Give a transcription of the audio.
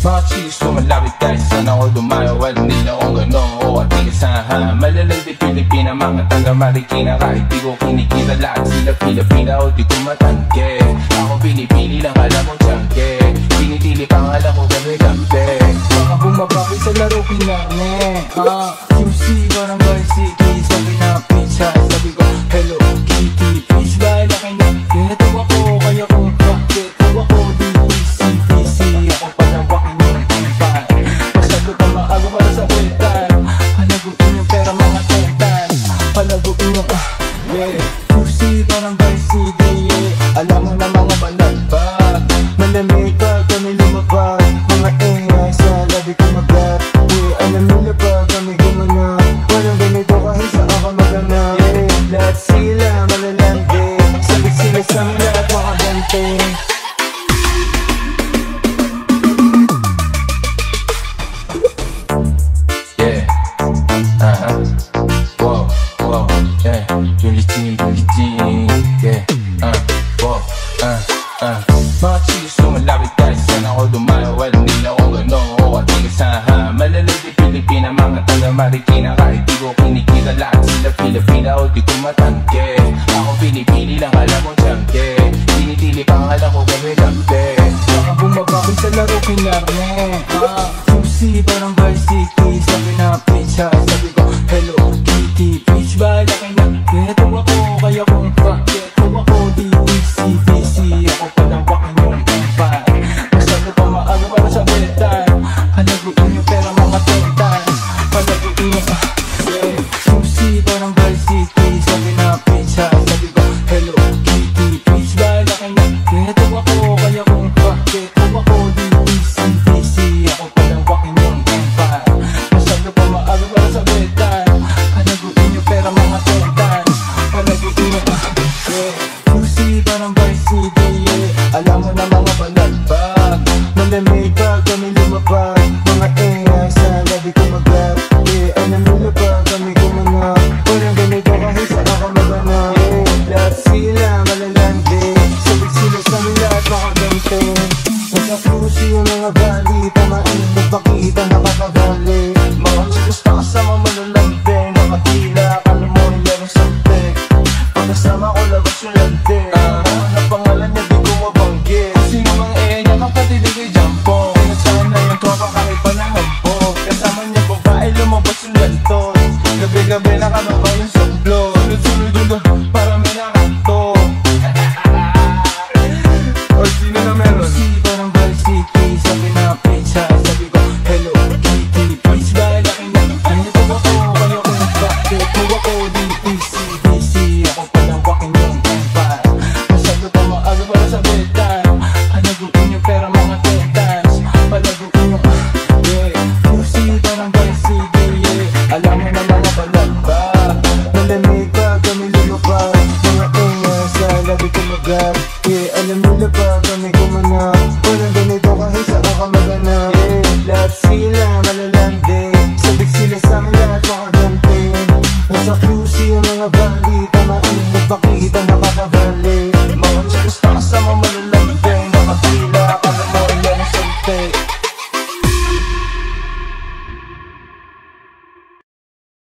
Mga chicks lumalapit kahit saan ako dumayo. Alam nila kung gano'n o at igasahan. Malalay di Pilipina, mga taga Marikina. Kahit di ko kinikita lahat sila Pilipina o di ko matangke. Ako pinipili lang alam mo tiyangke. Pinitili pang alam ko gabi-gabi. Mga bumabaki sa laro pinarne. QC Barangay City. Sabi na pizza, sabi ko Hello Kitty. Please ba laki na dito ako. Kaya kung bakit ako di busy. Ako palawakin yung ipan. Masyado pa maaga para sa kwetan. Palaguin yung pera mga tentan. Palaguin yung QC Barangay City. Alam mo na mga banalbag. Malamig pag kami lumabas. Mga ingay sa labi ko mag-rap. Alam nila pag kami gumanap. Walang ganito kahit sa ako maganap. Lahat sila malalandi. Sabit sila sa mga lahat mga gante. Wow, wow, yeah. Bulitin, yeah. Wow, mga chicks lumalapit kahit saan ako dumayo. Alam nila kung gano'n o at igasahan. Malalay di Pilipina, mga taga Marikina. Kahit di ko kinikita lahat sila Pilipina o di ko matangke. Ako pinipili lang alam mo tiyangke. Pinitili pang alam ko gabi-gabi. Mga bumabaki sa laro pinarne. QC Barangay City. Sabi na pizza, sabi ko Hello Kitty. Please ba laki na dito ako. Kaya kung bakit ako di busy. Ako palawakin yung ipan. Masyado pa maaga para sa bedtime. Palaguin yung pera mga tentan. Palaguin yung QC Barangay City. Sabi na pizza, sabi ko Hello Kitty. Please ba laki na dito ako. Kaya kung bakit ako di busy. Ako palawakin yung ipan. Masyado pa maaga para sa bedtime. Palaguin yung pera mga tentan. Palaguin yung QC Barangay City. Alam mo na mga banalbag. Malamig pag kami lumabas. Mga ingay sa labi ko mag-rap. Alam nila pag kami gumanap. Walang ganito kahit sa ako maganap. Lahat sila malalandi. Sabit sila sa amin lahat mga gante. Nasa-cruise yung mga bali. Tamain magpakita nakakagali. Mga chicos na kasama malalandi. Nakatila ka na mo nilang something. Pagkasama ko labas yung landi. Na pangalan niya di ko mabanggit. Sino mang niya kapatid kay Jampong. Sana yung tropa kahit pa na hampong. Kasama niya babae lumabas yung lantos. Gabi-gabi nakamaba yung sablo. Sunod-sunod para may nakanto. O sino na meron? QC Barangay City. Sabi na pizza, sabi ko Hello Kitty. Please ba laki na nandito ako. Kaya kung bakit ako di busy. Ako palawakin yung ipan. Masyado pa maaga para sa bedtime. Palaguin yung pera mga tentans. Palaguin yung QC Barangay City. Alam mo na mga banalbag. Malamig pag kami lumabas. Mga ingay sa labi ko mag-rap. Alam nila pag kami gumanap. Walang ganito kahit sa ako maganap. Lahat sila malalandi. Sabik sila sa amin lahat mga gante. Nasa QC yung mga band.